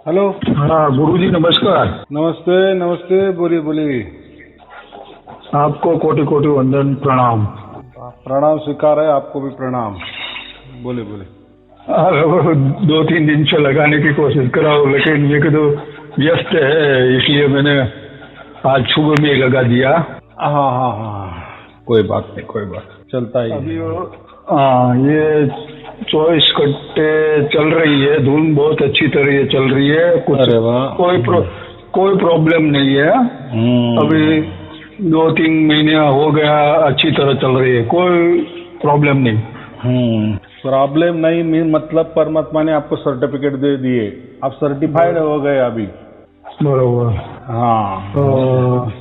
Hello. हाँ गुरुजी नमस्कार। नमस्ते नमस्ते, बोलिए बोलिए। आपको कोटि कोटि वंदन प्रणाम। प्रणाम स्वीकार है, आपको भी प्रणाम। बोले बोले। वो 2-3 दिन से लगाने की कोशिश करा हूँ, लेकिन ये तो व्यस्त है, इसलिए मैंने आज सुबह में लगा दिया। हाँ हाँ हाँ, कोई बात नहीं, कोई बात चलता ही अभी है। हाँ, ये 24 घंटे चल रही है, धुन बहुत अच्छी तरह चल रही है, कुछ अरे वाह। कोई प्रॉब्लम नहीं है। अभी 2-3 महीने हो गया, अच्छी तरह चल रही है, कोई प्रॉब्लम नहीं। प्रॉब्लम नहीं मतलब परमात्मा ने आपको सर्टिफिकेट दे दिए, आप सर्टिफाइड हो गए अभी। बरोबर। हाँ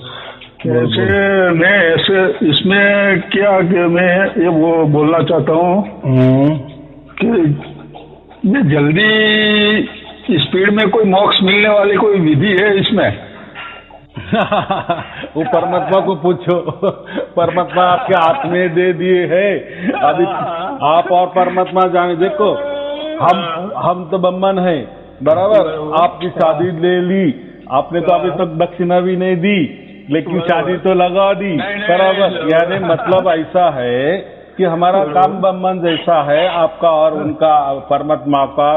ऐसे मैं ऐसे इसमें क्या कि मैं ये वो बोलना चाहता हूँ कि ये जल्दी स्पीड में कोई मोक्ष मिलने वाली कोई विधि है इसमें? वो परमात्मा को पूछो, परमात्मा आपके हाथ में दे दिए है अभी। आप और परमात्मा जाने। देखो, हम तो बम्बन है, बराबर। आपकी शादी ले ली आपने, तो अभी तक दक्षिणा भी नहीं दी, लेकिन शादी तो लगा दी, बराबर। यानी मतलब ऐसा है कि हमारा काम बम्बन जैसा है, आपका और उनका परमात्मा का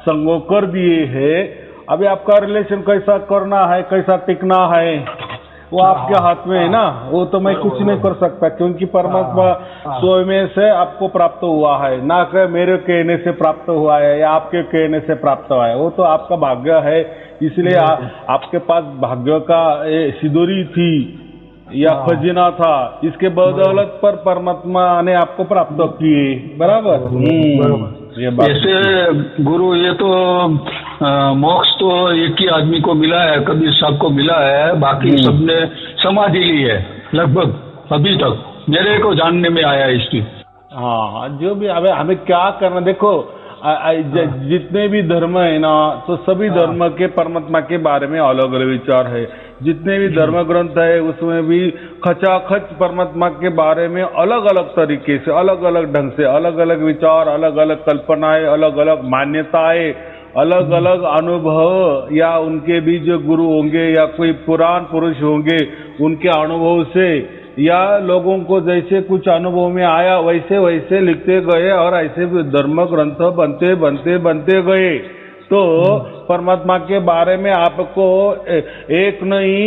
संगोग कर दिए है। अभी आपका रिलेशन कैसा करना है, कैसा टिकना है, वो आपके हाथ में है ना। वो तो मैं कुछ नहीं कर सकता, क्योंकि परमात्मा स्वयं से आपको प्राप्त हुआ है, ना कि मेरे कहने से प्राप्त हुआ है या आपके कहने से प्राप्त हुआ है। वो तो आपका भाग्य है, इसलिए आपके पास भाग्य का सिदोरी थी या खजीना था, इसके बदौलत पर परमात्मा ने आपको प्राप्त किए, बराबर। ये बात ऐसे गुरु, ये तो मोक्ष तो एक ही आदमी को मिला है, कबीर साहब को मिला है, बाकी सबने समाधि ली है लगभग अभी तक, मेरे को जानने में आया इसकी। हाँ, जो भी हमें क्या करना। देखो, जितने भी धर्म है ना, तो सभी धर्म के परमात्मा के बारे में अलग अलग विचार है। जितने भी धर्म ग्रंथ है उसमें भी खचाखच परमात्मा के बारे में अलग अलग तरीके से, अलग अलग ढंग से, अलग अलग विचार, अलग अलग कल्पनाएं, अलग अलग मान्यताएं, अलग अलग अनुभव, या उनके भी जो गुरु होंगे या कोई पुराण पुरुष होंगे उनके अनुभव से, या लोगों को जैसे कुछ अनुभव में आया वैसे वैसे लिखते गए, और ऐसे धर्म ग्रंथ बनते बनते बनते गए। तो परमात्मा के बारे में आपको एक नहीं,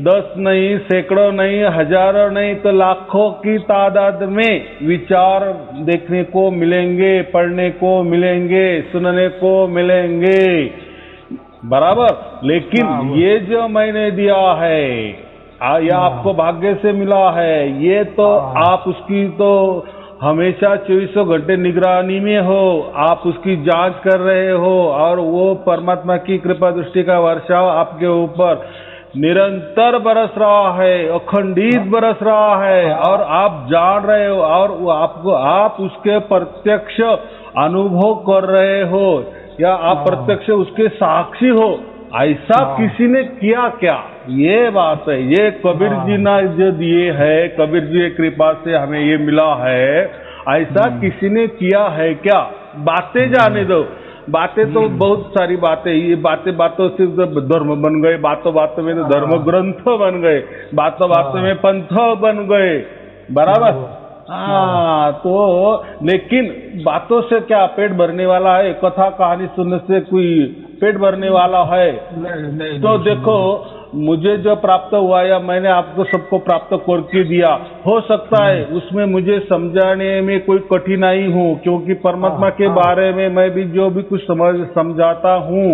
10 नहीं, सैकड़ों नहीं, हजारों नहीं, तो लाखों की तादाद में विचार देखने को मिलेंगे, पढ़ने को मिलेंगे, सुनने को मिलेंगे, बराबर। लेकिन ये जो मैंने दिया है, ये आपको भाग्य से मिला है, ये तो आप उसकी तो हमेशा 24 घंटे निगरानी में हो, आप उसकी जांच कर रहे हो, और वो परमात्मा की कृपा दृष्टि का वर्षाव आपके ऊपर निरंतर बरस रहा है, अखंडित बरस रहा है, और आप जान रहे हो, और वो आप उसके प्रत्यक्ष अनुभव कर रहे हो, या आप प्रत्यक्ष उसके साक्षी हो। ऐसा किसी ने किया क्या? ये बात है। ये कबीर जी ने जो दिए है, कबीर जी की कृपा से हमें ये मिला है, ऐसा किसी ने किया है क्या? बातें जाने दो, बातें तो बहुत सारी बातें, ये बातों से धर्म बन गए, बातों बातों में तो धर्म ग्रंथ बन गए, बातों बातों में पंथ बन गए, बराबर। हाँ, तो लेकिन बातों से क्या पेट भरने वाला है? कथा कहानी सुनने से कोई पेट भरने वाला है? नहीं, तो देखो, मुझे जो प्राप्त हुआ या मैंने आपको सबको प्राप्त करके दिया, हो सकता है उसमें मुझे समझाने में कोई कठिनाई हो, क्योंकि परमात्मा के बारे में मैं भी जो भी कुछ समझाता हूँ,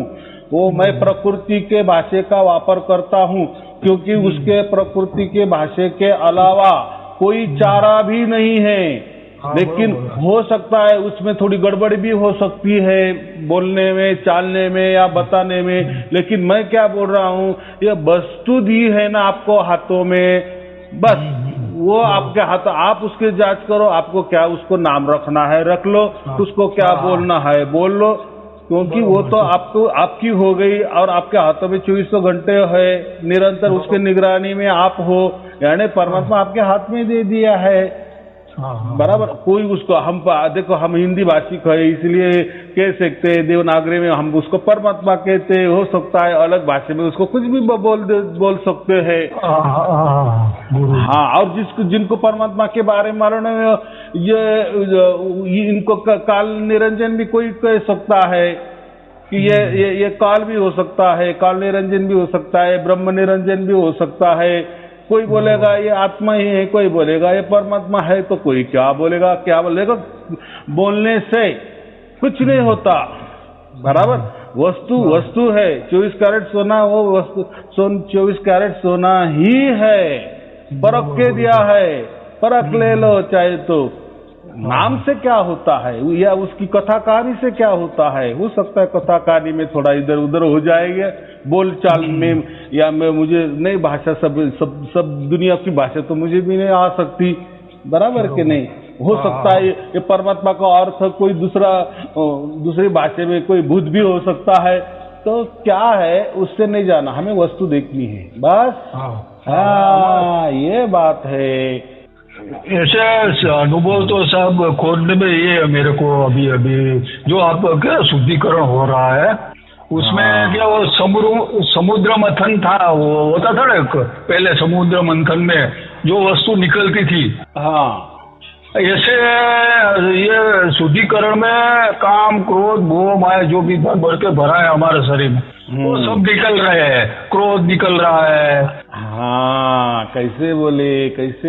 वो मैं प्रकृति के भाषा का वापर करता हूँ, क्योंकि उसके प्रकृति के भाषा के अलावा कोई चारा भी नहीं है। लेकिन हो सकता है उसमें थोड़ी गड़बड़ी भी हो सकती है, बोलने में, चालने में या बताने में। लेकिन मैं क्या बोल रहा हूँ, ये वस्तु दी है ना आपको हाथों में, बस वो आपके हाथ, आप उसकी जांच करो। आपको क्या उसको नाम रखना है रख लो, उसको क्या बोलना है बोल लो, क्योंकि वो तो आपको आपकी हो गई, और आपके हाथों में 24 घंटे है, निरंतर उसके निगरानी में आप हो, यानी परमात्मा आपके हाथ में दे दिया है। बराबर। कोई उसको हम देखो हम हिंदी भाषिक है इसलिए कह सकते हैं, देवनागरी में हम उसको परमात्मा कहते हैं, हो सकता है अलग भाषा में उसको कुछ भी बोल सकते हैं। हाँ, और जिनको परमात्मा के बारे में मालूम है ये इनको काल निरंजन भी कोई कह सकता है कि ये काल भी हो सकता है, काल निरंजन भी हो सकता है, ब्रह्म निरंजन भी हो सकता है। कोई बोलेगा ये आत्मा ही है, कोई बोलेगा ये परमात्मा है, तो कोई क्या बोलेगा। बोलने से कुछ नहीं होता, बराबर। वस्तु है, 24 कैरेट सोना, वो वस्तु 24 कैरेट सोना ही है। परख के दिया है, परख ले लो चाहे तो। नाम से क्या होता है या उसकी कथा कहानी से क्या होता है, हो सकता है कथा कहानी में थोड़ा इधर उधर हो जाएगा, बोल चाल में, या मैं मुझे नई भाषा सब दुनिया की भाषा तो मुझे भी नहीं आ सकती, बराबर के नहीं। हो सकता है ये परमात्मा का अर्थ कोई दूसरी भाषा में कोई भूत भी हो सकता है, तो क्या है उससे नहीं जाना, हमें वस्तु देखनी है बस। हाँ, ये बात है। ऐसे अनुभव तो सब खोजने में ये मेरे को अभी जो आपका शुद्धिकरण हो रहा है उसमें क्या वो समुद्र मंथन था, वो होता था ना पहले समुद्र मंथन में जो वस्तु निकलती थी। हाँ, ऐसे ये शुद्धिकरण में काम क्रोध मोह माया जो भी भर के भरा है हमारे शरीर में वो सब निकल रहे हैं, क्रोध निकल रहा है। हाँ, कैसे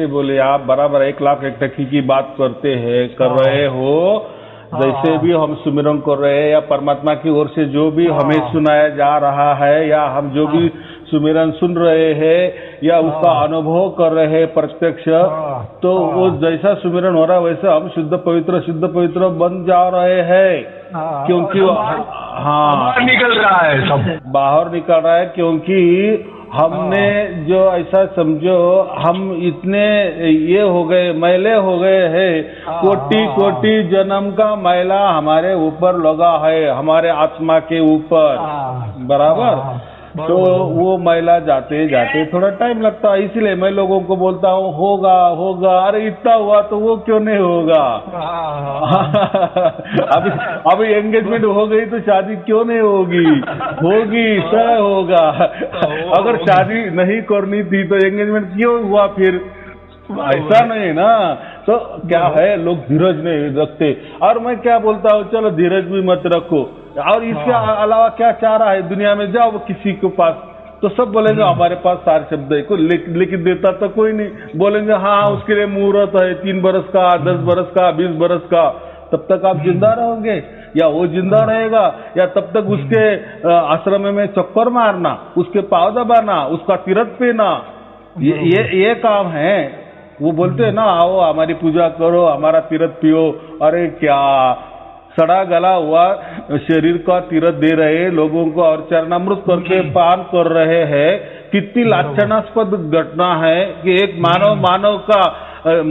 बोले आप, बराबर 1,01,000 की बात कर रहे हो। जैसे भी हम सुमिरन कर रहे हैं या परमात्मा की ओर से जो भी हमें सुनाया जा रहा है या हम जो भी सुमिरन सुन रहे हैं या उसका अनुभव कर रहे हैं प्रत्यक्ष, तो वो जैसा सुमिरन हो रहा है वैसे हम शुद्ध पवित्र बन जा रहे हैं, क्योंकि हाँ निकल रहा है, सब बाहर निकल रहा है। क्योंकि हमने जो ऐसा समझो हम इतने ये हो गए, मैले हो गए हैं, कोटि जन्म का मैला हमारे ऊपर लगा है, हमारे आत्मा के ऊपर, बराबर। तो वो मैला जाते जाते थोड़ा टाइम लगता है, इसलिए मैं लोगों को बोलता हूँ होगा। अरे इतना हुआ तो वो क्यों नहीं होगा। अभी एंगेजमेंट हो गई तो शादी क्यों नहीं होगी सब होगा। अगर शादी नहीं करनी थी तो एंगेजमेंट क्यों हुआ फिर, ऐसा नहीं ना। तो क्या है, लोग धीरज नहीं रखते। और मैं क्या बोलता हूँ, चलो धीरज भी मत रखो, और इसके अलावा क्या चाह रहा है दुनिया में, जाओ किसी के पास तो सब बोलेंगे हमारे पास सार शब्द है, कोई लेकिन देता तो कोई नहीं। बोलेंगे हाँ उसके लिए मुहूर्त है 3 बरस का, 10 बरस का, 20 बरस का। तब तक आप जिंदा रहोगे या वो जिंदा रहेगा, या तब तक उसके आश्रम में चक्कर मारना, उसके पाँव दबाना, उसका तीर्थ पीना, ये काम है। वो बोलते हैं ना, आओ हमारी पूजा करो, हमारा तीर्थ पियो। अरे क्या सड़ा गला हुआ शरीर का तीर्थ दे रहे लोगों को और चरणामृत करके पान कर रहे हैं। कितनी लाछनास्पद घटना है कि एक मानव का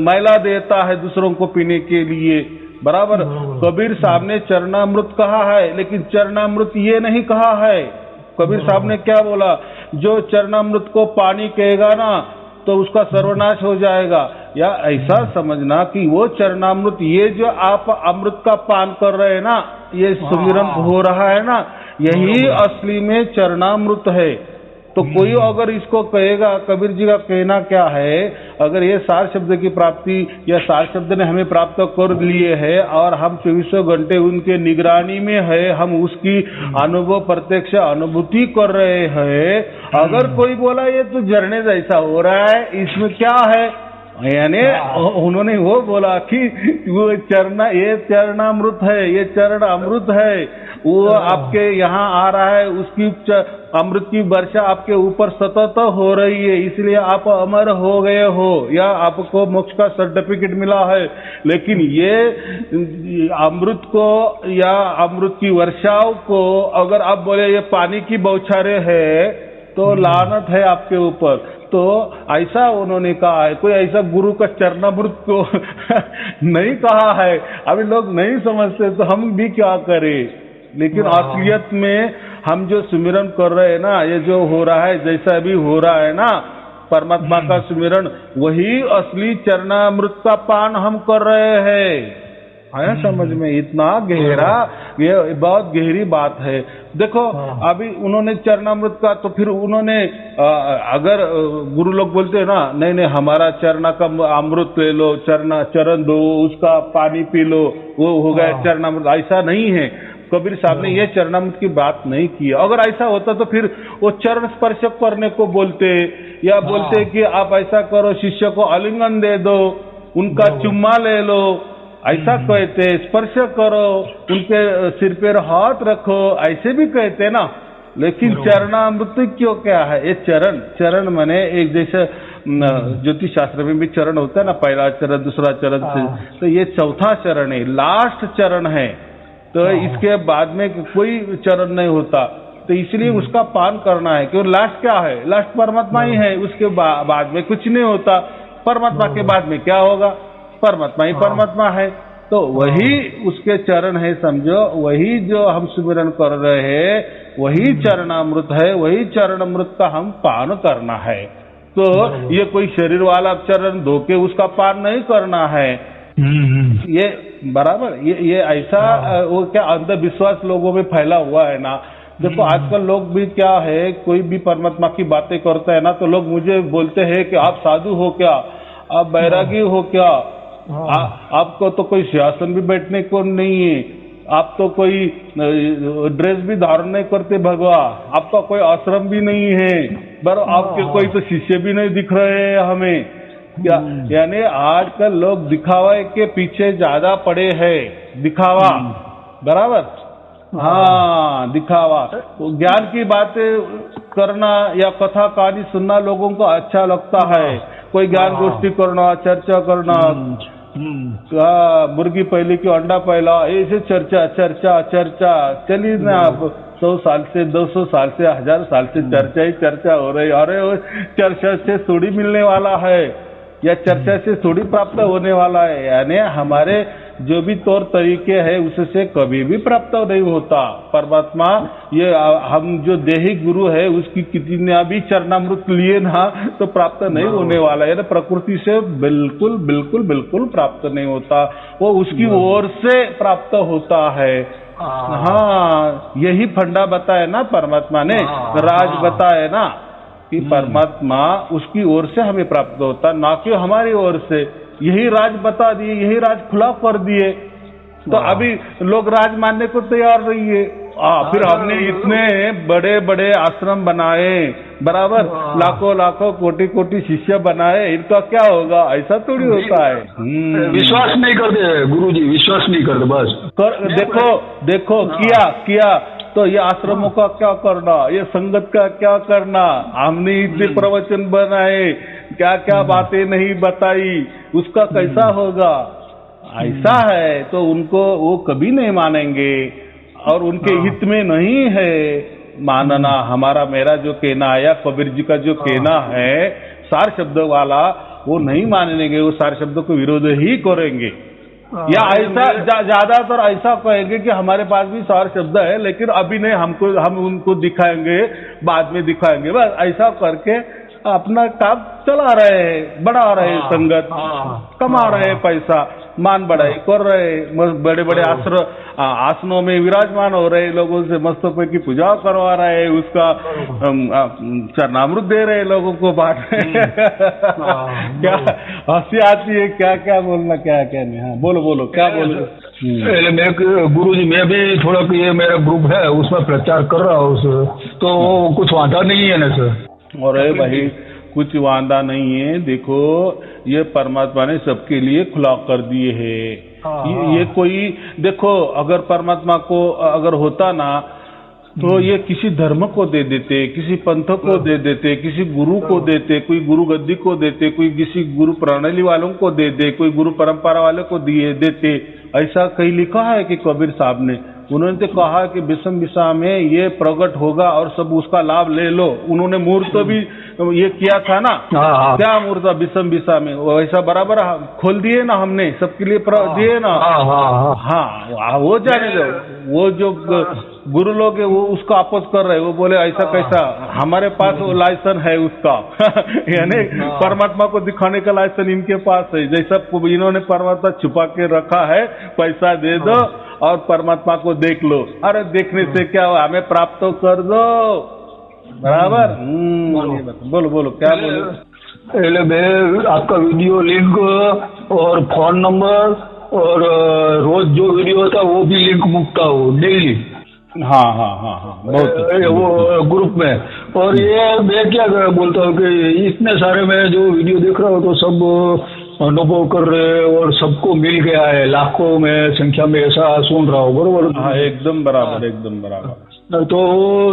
मैला देता है दूसरों को पीने के लिए, बराबर। कबीर साहब ने चरणामृत कहा है, लेकिन चरणामृत ये नहीं कहा है। कबीर साहब ने क्या बोला, जो चरणामृत को पानी कहेगा ना तो उसका सर्वनाश हो जाएगा। या ऐसा समझना कि वो चरणामृत, ये जो आप अमृत का पान कर रहे हैं ना, ये सुमिरन हो रहा है ना, यही असली में चरणामृत है। तो कोई अगर इसको कहेगा, कबीर जी का कहना क्या है, अगर ये सार शब्द की प्राप्ति या सार शब्द ने हमें प्राप्त कर लिए है और हम 24 घंटे उनके निगरानी में है, हम उसकी अनुभव प्रत्यक्ष अनुभूति कर रहे हैं। अगर कोई बोला ये तो झरने जैसा हो रहा है, इसमें क्या है, यानी उन्होंने वो बोला कि वो ये चरणामृत है, ये चरण अमृत है, वो आपके यहाँ आ रहा है, उसकी अमृत की वर्षा आपके ऊपर सतत हो रही है, इसलिए आप अमर हो गए हो या आपको मोक्ष का सर्टिफिकेट मिला है। लेकिन ये अमृत को या अमृत की वर्षाओं को अगर आप बोले ये पानी की बौछारें है तो लानत है आपके ऊपर। तो ऐसा उन्होंने कहा है, कोई ऐसा गुरु का चरणामृत को नहीं कहा है। अभी लोग नहीं समझते तो हम भी क्या करें। लेकिन असलियत में हम जो सुमिरन कर रहे हैं ना, ये जो हो रहा है, जैसा भी हो रहा है ना, परमात्मा का सुमिरन, वही असली चरणामृत का पान हम कर रहे हैं। आया समझ में? इतना गहरा, ये बहुत गहरी बात है। देखो अभी उन्होंने चरणामृत का, तो फिर उन्होंने अगर गुरु लोग बोलते हैं ना, नहीं नहीं हमारा चरणा का अमृत ले लो, चरण दो, उसका पानी पी लो, वो हो गया चरणामृत, ऐसा नहीं है। कबीर साहब ने ये चरणामृत की बात नहीं की। अगर ऐसा होता तो फिर वो चरण स्पर्श करने को बोलते, या बोलते कि आप ऐसा करो, शिष्य को आलिंगन दे दो, उनका चुम्मा ले लो, ऐसा कहते, स्पर्श करो, उनके सिर पर हाथ रखो, ऐसे भी कहते ना। लेकिन चरणामृत क्यों क्या है? ये चरण माने एक जैसे ज्योतिष शास्त्र में भी चरण होता है ना, पहला चरण, दूसरा चरण से, तो ये चौथा चरण है, लास्ट चरण है। तो इसके बाद में कोई चरण नहीं होता, तो इसलिए उसका पान करना है। क्यों? लास्ट क्या है? लास्ट परमात्मा ही है, उसके बाद में कुछ नहीं होता। परमात्मा के बाद में क्या होगा? परमात्मा ही परमात्मा है। तो वही उसके चरण है, समझो। वही जो हम सुमिरन कर रहे हैं, वही चरणामृत है, वही चरणामृत का हम पान करना है। तो ये कोई शरीर वाला चरण धो के उसका पान नहीं करना है। ये बराबर, ये ऐसा वो क्या अंधविश्वास लोगों में फैला हुआ है ना। देखो आजकल लोग भी क्या है, कोई भी परमात्मा की बातें करता है ना, तो लोग मुझे बोलते हैं कि आप साधु हो क्या, आप बैरागी हो क्या, आपको तो कोई सिंहासन भी बैठने को नहीं है, आप तो कोई ड्रेस भी धारण नहीं करते भगवा, आपका कोई आश्रम भी नहीं है, आपके कोई तो शिष्य भी नहीं दिख रहे हैं हमें। क्या यानी आजकल लोग दिखावे के पीछे ज्यादा पड़े हैं, दिखावा, बराबर। हाँ, दिखावा। तो ज्ञान की बातें करना या कथा कहानी सुनना लोगों को अच्छा लगता है। कोई ज्ञान गोष्ठी करना, चर्चा करना, मुर्गी पहले की अंडा पहला, ऐसे चर्चा चर्चा चर्चा चलिए ना। आप 100 साल से, 200 साल से, 1000 साल से चर्चा ही चर्चा हो रही। अरे वो चर्चा से थोड़ी मिलने वाला है, या चर्चा से थोड़ी प्राप्त होने वाला है। यानी हमारे जो भी तौर तरीके हैं उससे कभी भी प्राप्त नहीं होता परमात्मा। ये हम जो देही गुरु है उसकी कितना भी चरणामृत लिए ना तो प्राप्त नहीं होने वाला है। प्रकृति से बिल्कुल बिल्कुल बिल्कुल प्राप्त नहीं होता, वो उसकी ओर से प्राप्त होता है। हाँ, यही फंडा बताया ना परमात्मा ने, राज बताया ना कि परमात्मा उसकी ओर से हमें प्राप्त होता, ना कि हमारी ओर से। यही राज बता दिए, यही राज खुला कर दिए। तो अभी लोग राज मानने को तैयार नहीं है। फिर हमने इतने बड़े बड़े आश्रम बनाए, बराबर, लाखों लाखों कोटि कोटि शिष्य बनाए, इनका क्या होगा? ऐसा थोड़ी होता है। विश्वास नहीं करते गुरुजी, विश्वास नहीं करते। बस देखो किया तो ये आश्रमों का क्या करना, ये संगत का क्या करना, हमने इतने प्रवचन बनाए, क्या क्या बातें नहीं बताई, उसका कैसा होगा? ऐसा है तो उनको वो कभी नहीं मानेंगे, और उनके हित में नहीं है मानना। हमारा मेरा जो कहना है या कबीर जी का जो कहना है सार शब्द वाला, वो नहीं मानेंगे, वो सार शब्द को विरोध ही करेंगे। या ऐसा ज्यादातर ऐसा कहेंगे कि हमारे पास भी सार शब्द है, लेकिन अभी नहीं, हम उनको दिखाएंगे, बाद में दिखाएंगे। बस ऐसा करके अपना काम चला रहे, बढ़ा रहे, संगत कमा रहे, पैसा मान बढ़ाई कर रहे, बड़े बड़े आसनों में विराजमान हो रहे, लोगों से मस्तकों की पूजा करवा रहे, उसका चरणामृत दे रहे, लोगों को बांट रहे। क्या हंसी आती है, क्या क्या बोलना, क्या क्या नहीं। हाँ, बोलो क्या बोलो। गुरु जी, मैं भी थोड़ा, ये मेरा ग्रुप है उसमें प्रचार कर रहा हूँ, तो कुछ वादा नहीं है ना सर? अरे भाई, कुछ वादा नहीं है। देखो, ये परमात्मा ने सबके लिए खुला कर दिए है। ये कोई देखो, अगर परमात्मा को अगर होता ना तो ये किसी धर्म को दे देते, किसी पंथ को दे देते, किसी गुरु को देते, कोई गुरु गद्दी को देते, कोई किसी गुरु प्रणाली वालों को दे दे, कोई गुरु परंपरा वाले को दिए देते। ऐसा कहीं लिखा है कि कबीर साहब ने? उन्होंने तो कहा कि विषम दिशा में ये प्रकट होगा और सब उसका लाभ ले लो। उन्होंने मुहूर्त भी ये किया था ना, क्या मुहूर्त विषम दिशा में, वैसा बराबर खोल दिए ना हमने, सबके लिए दिए ना। हाँ, वो जाने दो, वो जो गुरु लोग है वो उसको अपोज कर रहे हैं, वो बोले ऐसा कैसा, हमारे पास वो लाइसेंस है उसका यानी परमात्मा को दिखाने का लाइसेंस इनके पास है, जैसा इन्होंने परमात्मा छुपा के रखा है, पैसा दे दो और परमात्मा को देख लो। अरे देखने से क्या हुआ, हमें प्राप्त तो कर दो, बराबर। बोलो बोलो क्या बोलो। पहले मैं आपका वीडियो लिंक और फोन नंबर और रोज जो वीडियो होता है वो भी लिंक मुकता हो डेली। हाँ हाँ हाँ हाँ बहुत वो ग्रुप में। और ये मैं क्या बोलता हूँ कि इतने सारे मैं जो वीडियो देख रहा हूँ तो सब अनुभव कर रहे हैं और सबको मिल गया है, लाखों में संख्या में ऐसा सुन रहा हूँ, बरोबर। हाँ एकदम बराबर, एकदम बराबर। तो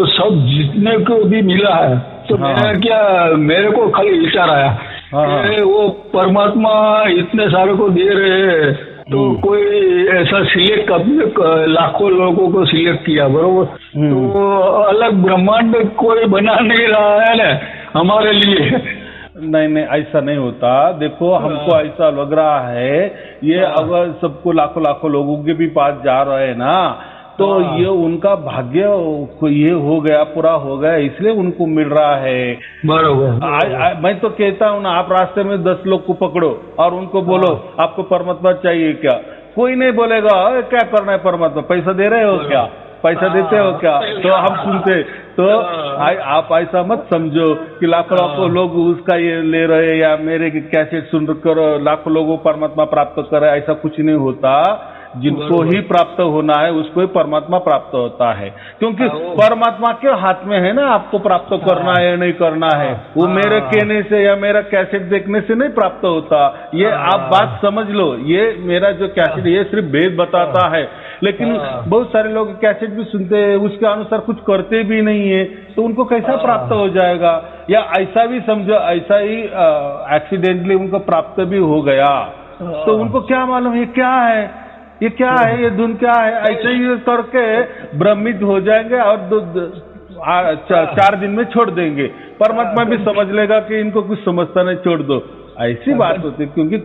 सब जितने को भी मिला है तो मैं क्या, मेरे को खाली विचार आया कि वो परमात्मा इतने सारे को दे रहे हैं तो कोई ऐसा सिलेक्ट, अपने लाखों लोगों को सिलेक्ट किया, बरोबर। तो अलग ब्रह्मांड कोई बना नहीं रहा है ना हमारे लिए। नहीं नहीं ऐसा नहीं होता। देखो हमको ऐसा लग रहा है ये अगर सबको लाखों लाखों लोगों के भी पास जा रहे हैं ना, तो ये उनका भाग्य ये हो गया, पूरा हो गया, इसलिए उनको मिल रहा है, बरोबर। मैं तो कहता हूँ ना, आप रास्ते में 10 लोग को पकड़ो और उनको बोलो आपको परमात्मा चाहिए क्या, कोई नहीं बोलेगा क्या करना है परमात्मा, पैसा दे रहे हो क्या, पैसा देते हो क्या, तो हम सुनते। तो आप ऐसा मत समझो कि लाखों लाखों लोग उसका ये ले रहे या मेरे कैसेट सुन कर लाखों लोगों परमात्मा प्राप्त कर रहे, ऐसा कुछ नहीं होता। जिनको ही प्राप्त होना है उसको ही परमात्मा प्राप्त होता है, क्योंकि परमात्मा के हाथ में है ना आपको प्राप्त करना है या नहीं करना है। वो मेरे कहने से या मेरा कैसेट देखने से नहीं प्राप्त होता, ये आप बात समझ लो। ये मेरा जो कैसेट ये सिर्फ भेद बताता है, लेकिन बहुत सारे लोग कैसेट भी सुनते हैं, उसके अनुसार कुछ करते भी नहीं है, तो उनको कैसा प्राप्त हो जाएगा। या ऐसा भी समझो, ऐसा ही एक्सीडेंटली उनको प्राप्त भी हो गया, तो उनको क्या मालूम ये क्या है, ये क्या है, ये धुन क्या है, ऐसे ही करके भ्रमित हो जाएंगे और 4 दिन में छोड़ देंगे। परमात्मा भी समझ लेगा कि इनको कुछ समझता नहीं, छोड़ दो, ऐसी बात होती है। क्योंकि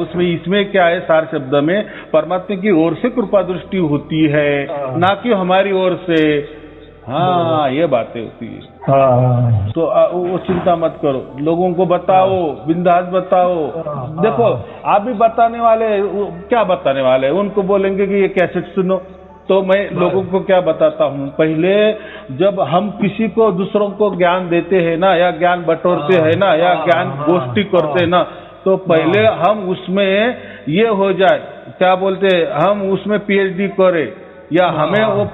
उसमें इसमें क्या है, सार शब्द में परमात्मा की ओर से कृपा दृष्टि होती है, ना कि हमारी ओर से। हाँ ये बातें होती है। तो वो चिंता मत करो, लोगों को बताओ, बिंदास बताओ। देखो आप भी बताने वाले, क्या बताने वाले, उनको बोलेंगे कि ये कैसेट सुनो, तो मैं लोगों को क्या बताता हूँ, पहले जब हम किसी को दूसरों को ज्ञान देते हैं ना, या ज्ञान बटोरते हैं ना, या ज्ञान गोष्ठी करते हैं ना, तो पहले हम उसमें ये हो जाए, क्या बोलते हैं, हम उसमें PhD करें या हमें वो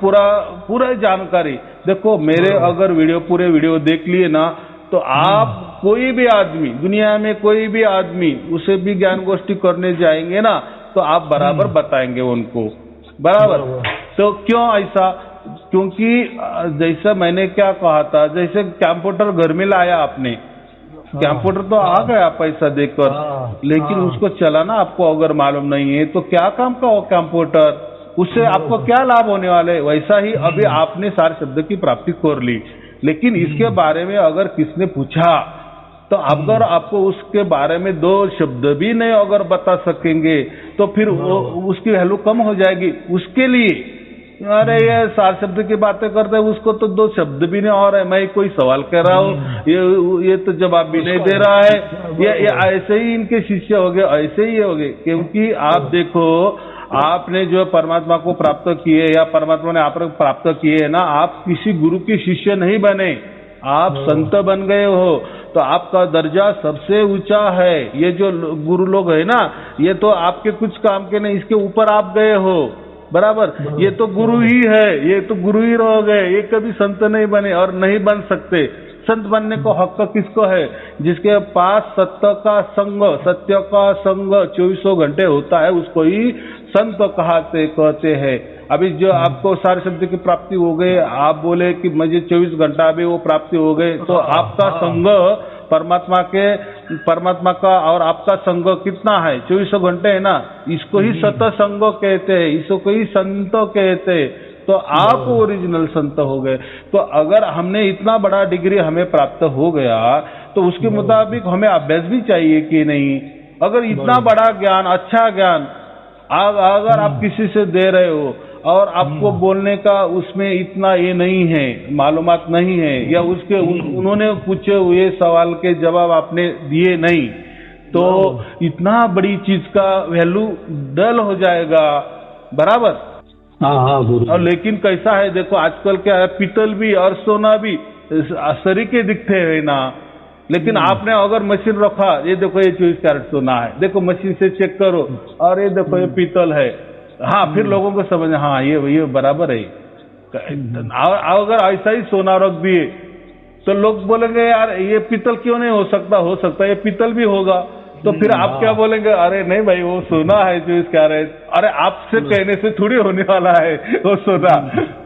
पूरा जानकारी। देखो मेरे अगर पूरे वीडियो देख लिए ना, तो आप कोई भी आदमी, दुनिया में कोई भी आदमी उसे भी ज्ञान गोष्ठी करने जाएंगे ना, तो आप बराबर बताएंगे उनको, बराबर। तो क्यों ऐसा, क्योंकि जैसा मैंने क्या कहा था, जैसे कंप्यूटर घर में लाया आपने, कंप्यूटर तो आ गया पैसा देकर, लेकिन उसको चलाना आपको अगर मालूम नहीं है तो क्या काम का वो कंप्यूटर, उससे आपको क्या लाभ होने वाले। वैसा ही अभी आपने सार शब्द की प्राप्ति कर ली, लेकिन इसके बारे में अगर किसने पूछा तो अगर आपको उसके बारे में 2 शब्द भी नहीं अगर बता सकेंगे तो फिर उसकी वैल्यू कम हो जाएगी उसके लिए। अरे ये सार शब्द की बातें करते हैं, उसको तो 2 शब्द भी नहीं और है, मैं कोई सवाल कर रहा हूँ ये तो जवाब भी नहीं दे रहा है। ये ऐसे ही इनके शिष्य हो गए, ऐसे ही हो गए। क्योंकि आप देखो, आपने जो परमात्मा को प्राप्त किए या परमात्मा ने आप प्राप्त किए ना, आप किसी गुरु के शिष्य नहीं बने, आप संत बन गए हो, तो आपका दर्जा सबसे ऊंचा है। ये जो गुरु लोग है ना, ये तो आपके कुछ काम के नहीं, इसके ऊपर आप गए हो, बराबर। ये तो गुरु ही है, ये तो गुरु ही रह गए, ये कभी संत नहीं बने और नहीं बन सकते। संत बनने को हक किसको है, जिसके पास सत्य का संग 24 घंटे होता है, उसको ही संत कहते हैं। अभी जो आपको सारे शब्द की प्राप्ति हो गई, आप बोले कि मुझे 24 घंटा अभी वो प्राप्ति हो गई, तो आपका संग परमात्मा का और आपका संग कितना है, 24 घंटे है ना, इसको ही सतसंग कहते हैं, इसको ही संत कहते हैं। तो आप ओरिजिनल संत हो गए। तो अगर हमने इतना बड़ा डिग्री हमें प्राप्त हो गया, तो उसके मुताबिक हमें अभ्यास भी चाहिए कि नहीं। अगर इतना बड़ा ज्ञान, अच्छा ज्ञान अगर आप किसी से दे रहे हो और आपको बोलने का उसमें इतना ये नहीं है, मालूमात नहीं है, या उसके उन्होंने पूछे हुए सवाल के जवाब आपने दिए नहीं, तो इतना बड़ी चीज का वैल्यू डल हो जाएगा। बराबर। हाँ गुरु। और लेकिन कैसा है देखो, आजकल क्या है, पीतल भी और सोना भी सरीके दिखते हैं ना, लेकिन आपने अगर मशीन रखा, ये देखो ये 24 कैरेट सोना है, देखो मशीन से चेक करो, और ये देखो ये पीतल है, हाँ, फिर लोगों को समझ, हाँ ये बराबर है। अगर ऐसा ही सोना रख दिए तो लोग बोलेंगे यार ये पीतल क्यों नहीं हो सकता ये पीतल भी होगा। तो फिर आप क्या बोलेंगे, अरे नहीं भाई वो सोना है 24 कैरेट। अरे आपसे कहने से थोड़ी होने वाला है वो सोना,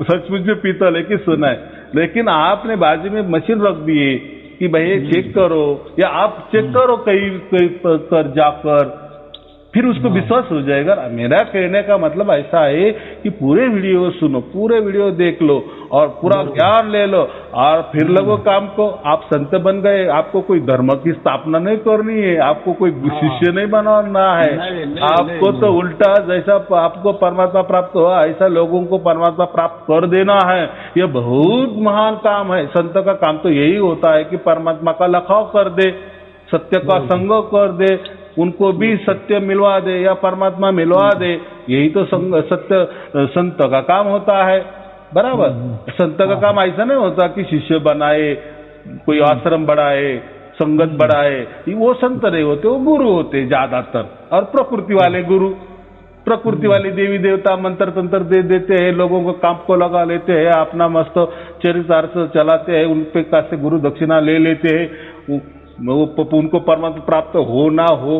सचमुच में पीतल है कि सोना है। लेकिन आपने बाजू में मशीन रख दिए कि भाई चेक करो, या आप चेक करो कहीं पर जाकर, फिर उसको विश्वास हो जाएगा। मेरा कहने का मतलब ऐसा है कि पूरे वीडियो सुनो, पूरे वीडियो देख लो और पूरा ज्ञान ले लो, और फिर लगो काम को। आप संत बन गए, आपको कोई धर्म की स्थापना नहीं करनी है, आपको कोई शिष्य नहीं बनाना है, आपको तो उल्टा जैसा आपको परमात्मा प्राप्त हुआ ऐसा लोगों को परमात्मा प्राप्त कर देना है। यह बहुत महान काम है। संत का काम तो यही होता है कि परमात्मा का लखाव कर दे, सत्य का संग कर दे, उनको भी सत्य मिलवा दे या परमात्मा मिलवा दे। यही तो सत्य संत का काम होता है। बराबर। संत का काम ऐसा नहीं होता कि शिष्य बनाए, कोई आश्रम बढ़ाए, संगत बढ़ाए, वो संत नहीं होते, वो गुरु होते ज्यादातर। और प्रकृति वाले गुरु, प्रकृति वाली देवी देवता मंत्र तंत्र दे देते हैं, लोगों को काम को लगा लेते हैं, अपना मस्त चरितार्थ चलाते हैं, उन पे का से गुरु दक्षिणा ले लेते हैं। उनको परमात्मा प्राप्त हो ना हो,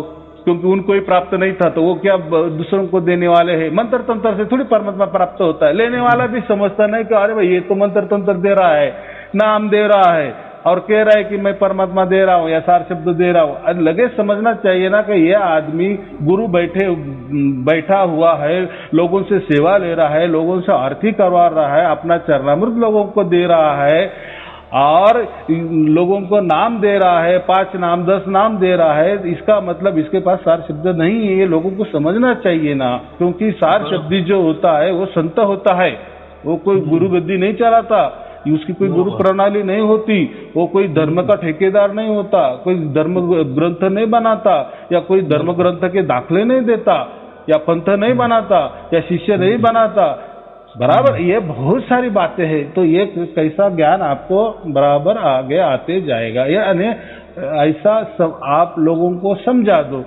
क्योंकि उनको ही प्राप्त नहीं था तो वो क्या दूसरों को देने वाले हैं। मंत्र तंत्र से थोड़ी परमात्मा प्राप्त होता है। लेने वाला भी समझता नहीं कि अरे भाई ये तो मंत्र तंत्र दे रहा है, नाम दे रहा है और कह रहा है कि मैं परमात्मा दे रहा हूँ या सार शब्द दे रहा हूँ। लगे समझना चाहिए ना कि ये आदमी गुरु बैठा हुआ है, लोगों से सेवा ले रहा है, लोगों से आरती करवा रहा है, अपना चरणामृत लोगों को दे रहा है और लोगों को नाम दे रहा है, 5 नाम 10 नाम दे रहा है। इसका मतलब इसके पास सार शब्द नहीं है, ये लोगों को समझना चाहिए ना। क्योंकि सार शब्दी जो होता है वो संत होता है, वो कोई गुरु गद्दी नहीं चलाता, उसकी कोई गुरु प्रणाली नहीं होती, वो कोई धर्म का ठेकेदार नहीं होता, कोई धर्म ग्रंथ नहीं बनाता, या कोई धर्म ग्रंथ के दाखले नहीं देता, या पंथ नहीं बनाता, या शिष्य नहीं बनाता। बराबर। ये बहुत सारी बातें हैं। तो ये कैसा ज्ञान आपको बराबर आगे आते जाएगा। यानी ऐसा सब आप लोगों को समझा दो,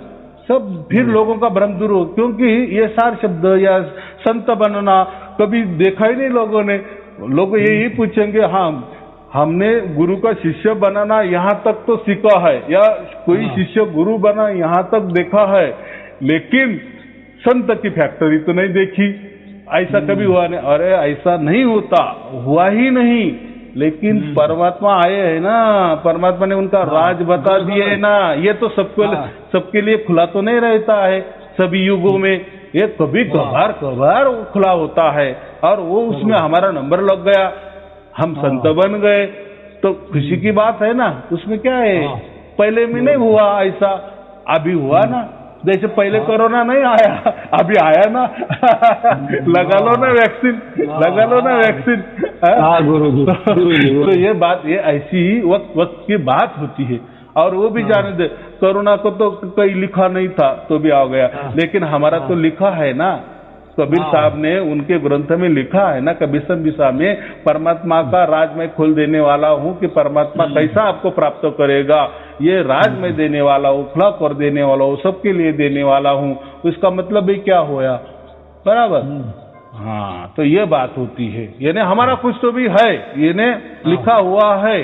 सब फिर लोगों का भ्रम दूर हो। क्योंकि ये सार शब्द या संत बनना कभी देखा ही नहीं लोगों ने। लोग यही पूछेंगे, हाँ हमने गुरु का शिष्य बनाना यहाँ तक तो सीखा है, या कोई शिष्य गुरु बना यहाँ तक देखा है, लेकिन संत की फैक्ट्री तो नहीं देखी। ऐसा कभी हुआ नहीं। अरे ऐसा नहीं होता, हुआ ही नहीं। लेकिन परमात्मा आए है ना, परमात्मा ने उनका राज बता दिए है ना। ये तो सबके लिए खुला तो नहीं रहता है सभी युगों में, ये कभी कभार खुला होता है। और वो उसमें हमारा नंबर लग गया, हम संत बन गए, तो खुशी की बात है ना। उसमें क्या है, पहले में नहीं हुआ ऐसा, अभी हुआ ना। जैसे पहले कोरोना नहीं आया, अभी आया ना। लगा लो ना वैक्सीन, लगा लो ना वैक्सीन। गुरु तो ये बात, ये ऐसी ही वक्त की बात होती है। और वो भी जाने दे, कोरोना को तो कहीं लिखा नहीं था तो भी आ गया, लेकिन हमारा तो लिखा है ना। कबीर साहब ने उनके ग्रंथ में लिखा है ना, कबीर साहब में परमात्मा का राज मैं खोल देने वाला हूँ कि परमात्मा कैसा आपको प्राप्त करेगा, ये राज मैं देने वाला हूँ, खुला कर देने वाला हूँ, सबके लिए देने वाला हूँ। इसका मतलब भी क्या होया। बराबर। हाँ, तो ये बात होती है। यानी हमारा कुछ तो भी है, यानी लिखा हुआ है,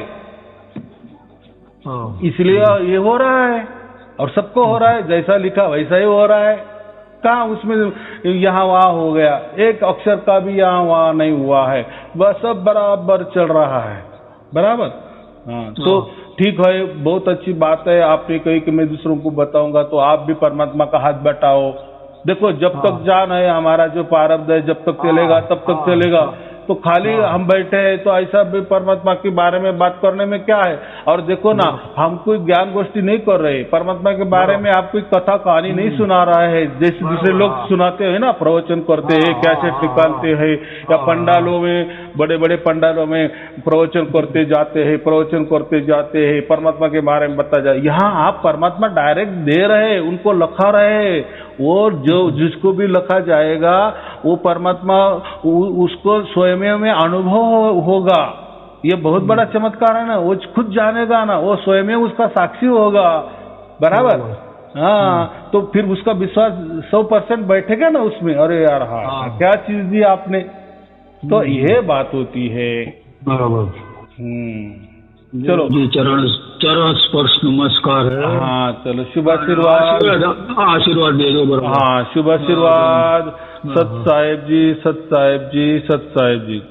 इसलिए ये हो रहा है और सबको हो रहा है। जैसा लिखा वैसा ही हो रहा है। कहाँ उसमें यहाँ वहाँ हो गया, एक अक्षर का भी यहाँ वहाँ नहीं हुआ है, बस सब बराबर चल रहा है। बराबर। हाँ, तो ठीक है, बहुत अच्छी बात है। आपने कही कि मैं दूसरों को बताऊंगा, तो आप भी परमात्मा का हाथ बटाओ। देखो, जब तक जान है, हमारा जो प्रारब्ध है जब तक चलेगा तब तक चलेगा। तो खाली हम बैठे हैं तो ऐसा भी परमात्मा के बारे में बात करने में क्या है। और देखो ना, हम कोई ज्ञान गोष्ठी नहीं कर रहे, परमात्मा के बारे में आप कोई कथा कहानी नहीं सुना रहा है जैसे दूसरे लोग सुनाते हैं ना, प्रवचन करते हैं, कैसेट निकालते हैं, या पंडालों में, बड़े बड़े पंडालों में प्रवचन करते जाते हैं, परमात्मा के बारे में बता जाए। यहाँ आप परमात्मा डायरेक्ट दे रहे हैं, उनको लखा रहे हैं, और जो जिसको भी लखा जाएगा वो परमात्मा उसको स्वयं में अनुभव होगा। ये बहुत बड़ा चमत्कार है ना, वो खुद जानेगा ना, वो स्वयं उसका साक्षी होगा, बराबर। हाँ, तो फिर उसका विश्वास 100% बैठेगा ना उसमें, अरे यार हाँ क्या चीज दी आपने, तो ये बात होती है। बराबर। चलो जी, चरण स्पर्श नमस्कार है। हाँ चलो, शुभ आशीर्वाद, आशीर्वाद दे दो। बराबर। हाँ, शुभ आशीर्वाद। सत साहेब जी, सत साहेब जी, सत साहेब जी।